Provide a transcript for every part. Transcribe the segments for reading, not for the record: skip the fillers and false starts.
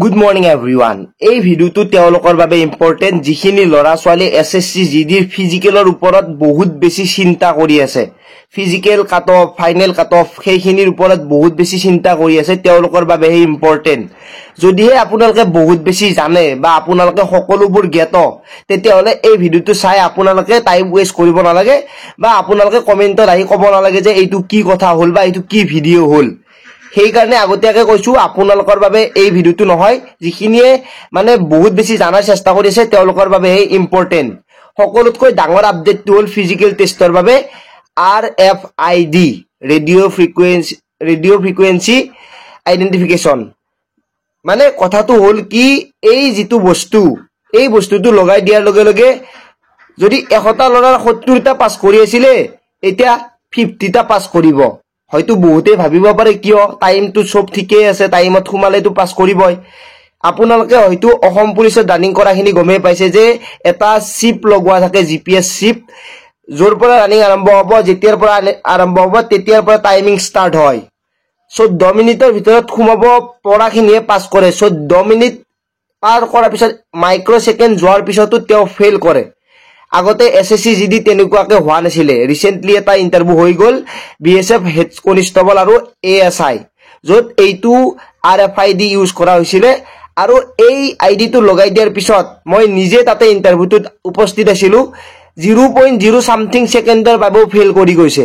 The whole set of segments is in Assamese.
Good morning everyone. এই ভিডিওটো তেওঁলোকৰ বাবে ইম্পৰ্টেন্ট যিখিনি লৰা ছোৱালী এসএসসি জিডিৰ ফিজিকেলৰ ওপৰত বহুত বেছি চিন্তা কৰি আছে। Physical cut off, final cut off সেইখিনিৰ ওপৰত বহুত বেছি চিন্তা কৰি আছে, তেওঁলোকৰ বাবে হে ইম্পৰ্টেন্ট। যদিহে আপোনালোকে বহুত বেছি জানে বা আপোনালোকে সকলোবোৰ জ্ঞাত, তেতিয়াহলে এই ভিডিওটো চাই আপোনালোকে টাইম ওয়েষ্ট কৰিব নালাগে বা আপোনালোকে কমেন্টত আহি ক'ব নালাগে যে এইটো কি কথা হ'ল বা এইটো কি ভিডিও হ'ল। সেই কাৰণে আগতীয়াকে কৈছো আপোনালোকৰ বাবে এই ভিডিওটো নহয়, যিখিনিয়ে মানে বহুত বেছি জানাৰ চেষ্টা কৰি আছে তেওঁলোকৰ বাবে হে ইম্পৰ্টেন্ট। সকলোতকৈ ডাঙৰ আপডেটটো হ'ল ফিজিকেল টেষ্টৰ বাবে RFID ৰেডিঅ' ফ্ৰিকুৱেন্সি আইডেন্টিফিকেশন। মানে কথাটো হ'ল কি, এই যিটো বস্তু, এই বস্তুটো লগাই দিয়াৰ লগে লগে যদি 100টা লৰাৰ 70টা পাছ কৰি আছিলে, এতিয়া 50টা পাছ কৰিব। হয়তো বহুতে ভাবিব পাৰে কিয়, টাইমটো সব ঠিকই আছে, টাইমত সোমালেতো পাছ কৰিবই। আপোনালোকে হয়তো অসম পুলিচত ৰানিং কৰাখিনি গমেই পাইছে যে এটা চিপ লগোৱা থাকে, জিপিএছ চিপ, যৰ পৰা ৰানিং আৰম্ভ হ'ব, যেতিয়াৰ পৰা আৰম্ভ হ'ব তেতিয়াৰ পৰা টাইমিং ষ্টাৰ্ট হয়। 14 মিনিটৰ ভিতৰত সোমাব পৰাখিনিয়ে পাছ কৰে। 14 মিনিট পাৰ কৰাৰ পিছত মাইক্ৰ সেকেন্ড যোৱাৰ পিছতো তেওঁ ফেইল কৰে। আগতে এসএসসি জিডি তেনেকুৱাকে হোৱা নাছিলে। ৰিসেন্টলি এটা ইন্টাৰভিউ হৈ গল বিএসএফ হেড কনষ্টেবল আৰু এএসআই, য'ত এইটো RFID ইউজ কৰা হৈছিলে। আৰু এই আইডিটো লগাই দিয়াৰ পিছত মই নিজে তাতে ইন্টাৰভিউটোত উপস্থিত আছিলো, 0.0 সামথিং সেকেন্ডৰ বাবেও ফেইল কৰি গৈছে।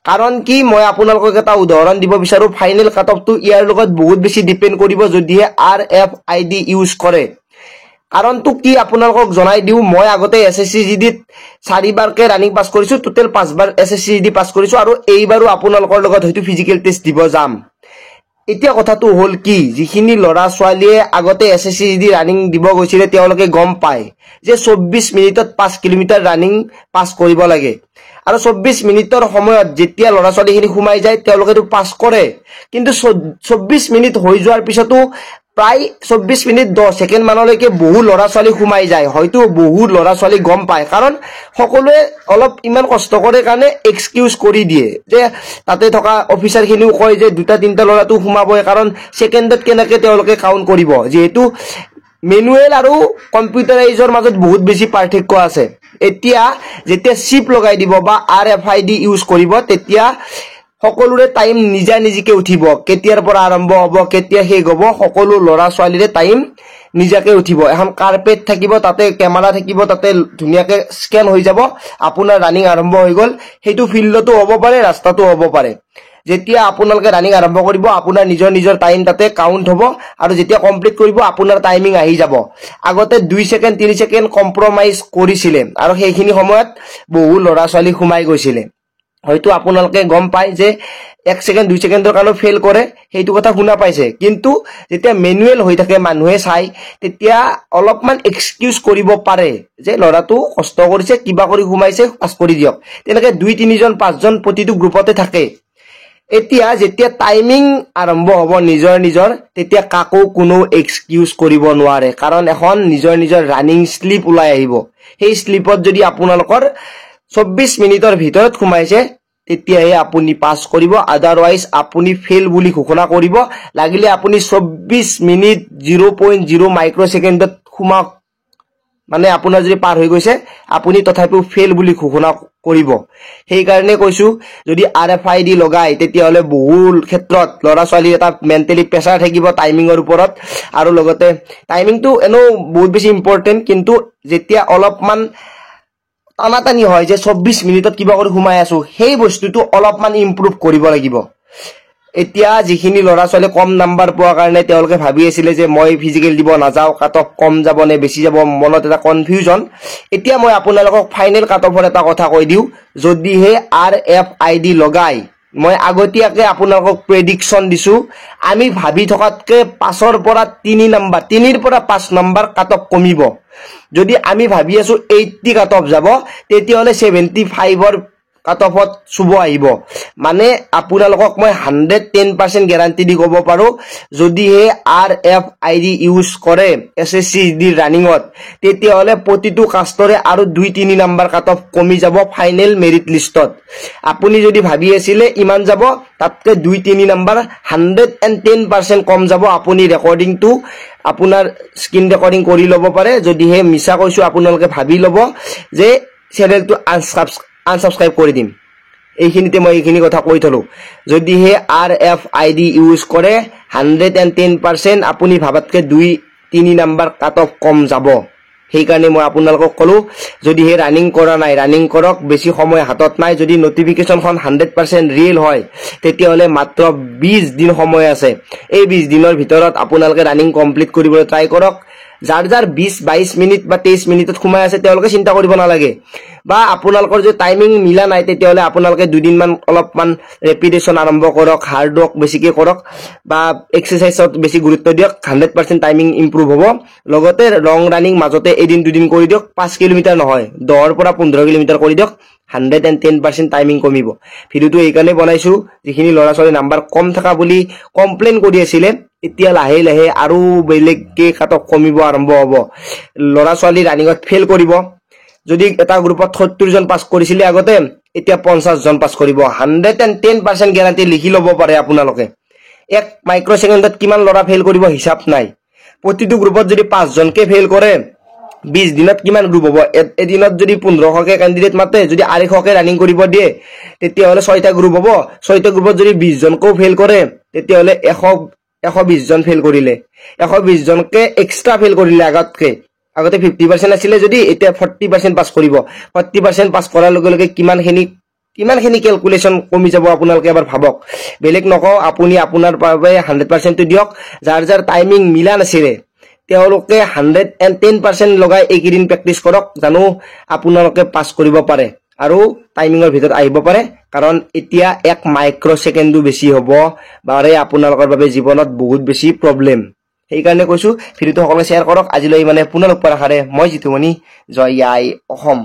কাৰণ কি, মই আপোনালোকক এটা উদাহৰণ দিব বিচাৰো। ফাইনেল কাট অফটো ইয়াৰ লগত বহুত বেছি ডিপেন্ড কৰিব যদিহে RFID ইউজ কৰে। কাৰণটো কি আপোনালোকক জনাই দিও, মই আগতে এসএসসি জিডিত 4বাৰকে ৰানিং পাছ কৰিছো, টোটেল 5বাৰ এসএসসি জিডি পাছ কৰিছো, আৰু এইবাৰো আপোনালোকৰ লগত হয়তো ফিজিকেল টেষ্ট দিব যাম। এতিয়া কথাটো হ'ল কি, যিখিনি লৰা ছোৱালীয়ে আগতে এসএসসি জিডি ৰানিং দিব গৈছিলে তেওঁলোকে গম পায় যে 24 মিনিটত 5 কিলোমিটাৰ ৰানিং পাছ কৰিব লাগে। আৰু 24 মিনিটৰ সময়ত যেতিয়া লৰা ছোৱালীখিনি সোমাই যায় তেওঁলোকেতো পাছ কৰে, কিন্তু 24 মিনিট হৈ যোৱাৰ পিছতো প্ৰায় 24 মিনিট 10 সেকেন্ড মানলৈকে বহু লৰা ছোৱালী সোমাই যায়। হয়তো বহু লৰা ছোৱালী গম পায়, কাৰণ সকলোৱে অলপ ইমান কষ্ট কৰে কাৰণে এক্সকিউজ কৰি দিয়ে যে তাতে থকা অফিচাৰ খিনিও কয় যে 2-3টা লৰাটো সোমাবই, কাৰণ সেকেন্ডত কেনেকে তেওঁলোকে কাউন্ট কৰিব, যিহেতু মেনুৱেল আৰু কম্পিউটাৰাইজৰ মাজত বহুত বেছি পাৰ্থক্য আছে। এতিয়া যেতিয়া চিপ লগাই দিব বা RFID ইউজ কৰিব, তেতিয়া সকলোৰে টাইম নিজা নিজিকে উঠিব। কেতিয়াৰ পৰা আৰম্ভ হ'ব, কেতিয়া শেষ হ'ব, সকলো লৰা ছোৱালীৰে টাইম নিজাকে উঠিব। এখন কাৰ্পেট থাকিব, তাতে কেমেৰা থাকিব, তাতে ধুনীয়াকে স্কেন হৈ যাব, আপোনাৰ ৰানিং আৰম্ভ হৈ গল। সেইটো ফিল্ডতো হ'ব পাৰে, ৰাস্তাতো হ'ব পাৰে। যেতিয়া আপোনালোকে ৰানিং আৰম্ভ কৰিব, আপোনাৰ নিজৰ টাইম তাতে কাউন্ট হ'ব, আৰু যেতিয়া কমপ্লিট কৰিব আপোনাৰ টাইমিং আহি যাব। আগতে 2 সেকেন্ড 3 সেকেন্ড কম্প্ৰমাইজ কৰিছিলে, আৰু সেইখিনি সময়ত বহু লৰা ছোৱালী সোমাই গৈছিলে। হয়তো আপোনালোকে গম পায় যে 1 সেকেন্ড 2 সেকেন্ডৰ কাৰণে ফেইল কৰে, সেইটো কথা শুনা পাইছে। কিন্তু যেতিয়া মেনুৱেল হৈ থাকে, মানুহে চাই, তেতিয়া অলপমান এক্সকিউজ কৰিব পাৰে যে ল'ৰাটো কষ্ট কৰিছে, কিবা কৰি সোমাইছে, পাছ কৰি দিয়ক। তেনেকে 2-3 জন 5 জন প্ৰতিটো গ্ৰুপতে থাকে। এতিয়া যেতিয়া টাইমিং আৰম্ভ হ'ব নিজৰ, তেতিয়া কাকো কোনো এক্সকিউজ কৰিব নোৱাৰে, কাৰণ এখন নিজৰ ৰানিং স্লিপ ওলাই আহিব। সেই স্লিপত যদি আপোনালোকৰ 24 মিনিটৰ ভিতৰত সোমাইছে, তেতিয়াহে আপুনি পাছ কৰিব, আদাৰৱাইজ আপুনি ফেইল বুলি ঘোষণা কৰিব। লাগিলে আপুনি 24 মিনিট 0.0 মাইক্ৰ সেকেন্ডত সোমাওক, মানে আপোনাৰ যদি পাৰ হৈ গৈছে, আপুনি তথাপিও ফেইল বুলি ঘোষণা কৰিব। সেই কাৰণে কৈছো, যদি RFID লগাই তেতিয়াহলে বহু ক্ষেত্ৰত লৰা ছোৱালীৰ এটা মেন্টেলি প্ৰেছাৰ থাকিব টাইমিঙৰ ওপৰত। আৰু লগতে টাইমিংটো এনেও বহুত বেছি ইম্পৰ্টেন্ট, কিন্তু যেতিয়া অলপমান টানাটানি হয় যে 24 মিনিটত কিবা কৰি সোমাই আছো, সেই বস্তুটো অলপমান ইম্প্ৰুভ কৰিব লাগিব। এতিয়া যিখিনি লৰা ছোৱালী কম নাম্বাৰ পোৱাৰ কাৰণে তেওঁলোকে ভাবি আছিলে যে মই ফিজিকেল দিব নাযাওঁ, কাট অফ কম যাব নে বেছি যাব, মনত এটা কনফিউজন। এতিয়া মই আপোনালোকক ফাইনেল কাট অফৰ এটা কথা কৈ দিওঁ, যদিহে RFID লগাই, মই আগতীয়াকে আপোনালোকক প্ৰেডিকচন দিছো, আমি ভাবি থকাতকে 5ৰ পৰা 3ৰ পৰা 5 নম্বৰ কাট অফ কমিব। যদি আমি ভাবি আছো 80 কাট অফ যাব, তেতিয়াহলে 75ৰ কাট অফত চুব আহিব মানে আপোনালোকক মই 110% গ্যাৰান্টি দি ক'ব পাৰো যদিহে RFID ইউজ কৰে SSCD ৰানিঙত তেতিয়াহলে প্ৰতিটো কাষ্টৰে আৰু 2-3 নম্বৰ কাট অফ কমি যাব ফাইনেল মেৰিট লিষ্টত আপুনি যদি ভাবি আছিলে ইমান যাব তাতকে 2-3 নম্বৰ 110% কম যাব আপুনি ৰেকৰ্ডিংটো আপোনাৰ স্ক্ৰিন ৰেকৰ্ডিং কৰি ল'ব পাৰে যদিহে মিছা কৈছো আপোনালোকে ভাবি ল'ব যে চেনেলটো আনসাবস্ক্ৰাইব কৰি দিম এইখিনিতে মই এইখিনি কথা কৈ থলো যদিহে RFID ইউজ কৰে 110% আপুনি ভাবাতকে 2-3 নম্বৰ কাট অফ কম যাব সেই কাৰণে মই আপোনালোকক কলো যদিহে ৰানিং কৰা নাই ৰানিং কৰক বেছি সময় হাতত নাই যদি নটিফিকেশনখন 100% ৰিয়েল হয় তেতিয়াহলে মাত্ৰ 20 দিন সময় আছে এই 20 দিনৰ ভিতৰত আপোনালোকে ৰানিং কমপ্লিট কৰিবলৈ ট্ৰাই কৰক যাৰ 20-22 মিনিট বা 23 মিনিটত সোমাই আছে তেওঁলোকে চিন্তা কৰিব নালাগে বা আপোনালোকৰ যে টাইমিং মিলা নাই তেতিয়াহলে আপোনালোকে দুদিন মান অলপমান ৰেপিটেশন আৰম্ভ কৰক হাৰ্ড ৱৰ্ক বেছিকে কৰক বা এক্সাৰসাইজত বেছি গুৰুত্ব দিয়ক 100% টাইমিং ইমপ্ৰুভ হ'ব লগতে লং ৰানিং মাজতে এদিন দুদিন কৰি দিয়ক 5 কিলোমিটাৰ নহয় 10 ৰ পৰা 15 কিলোমিটাৰ কৰি দিয়ক 110% টাইমিং কমিব ভিডিওটো এই কাৰণে বনাইছো যিখিনি লৰা ছোৱালী নাম্বাৰ কম থকা বুলি কমপ্লেইন কৰি আছিল এতিয়া লাহে লাহে আৰু বেলেগকে কাট অফ কমিব আৰম্ভ হ'ব লৰা ছোৱালী ৰানিঙত ফেল কৰিব যদি এটা গ্ৰুপত 70 জন পাস কৰিছিল আগতে এতিয়া 50 জন পাস কৰিব 110% গ্যাৰান্টি লিখি ল'ব পাৰে আপোনালোকে এক মাইক্ৰ সেকেন্ডত কিমান লৰা ফেল কৰিব হিসাব নাই প্ৰতিটো গ্ৰুপত যদি 5 জনকে ফেল কৰে 20 দিনত কিমান গ্ৰুপ হ'ব এদিনত যদি 1500 কে ক্যান্ডিডেট মাতে যদি 250 কে ৰানিং কৰিব দিয়ে তেতিয়াহলে 6টা গ্ৰুপ হ'ব 6টা গ্ৰুপত যদি 20 জনকো ফেল কৰে তেতিয়াহলে 120 জন ফেল কৰিলে 120 জনকে এক্সট্ৰা ফেল কৰিলে আগতে 50% আছিল যদি এতিয়া 40% পাস কৰিব 40% পাস কৰাৰ লগে লগে কিমানখিনি ক্যালকুলেশন কমি যাব আপোনালোকে এবাৰ ভাবক বেলেগ নকও আপুনি আপোনাৰ বাবে 100% টো দিয়ক যাৰ টাইমিং মিলা নাছিলে তেওঁলোকে 110% লগাই এইকেদিন প্ৰেক্টিস কৰক জানো আপোনালোকে পাস কৰিব পাৰে আৰু টাইমিংৰ ভিতৰত আহিব পাৰে কাৰণ এতিয়া 1 মাইক্ৰ সেকেন্ডো বেছি হ'ব বাৰে আপোনালোকৰ বাবে জীৱনত বহুত বেছি প্ৰবলেম সেই কাৰণে কৈছো ভিডিওটো সকলোৱে শেয়াৰ কৰক আজিলৈ মানে পুনৰ লগ পাম মই জিতুমণি জয় আই অসম।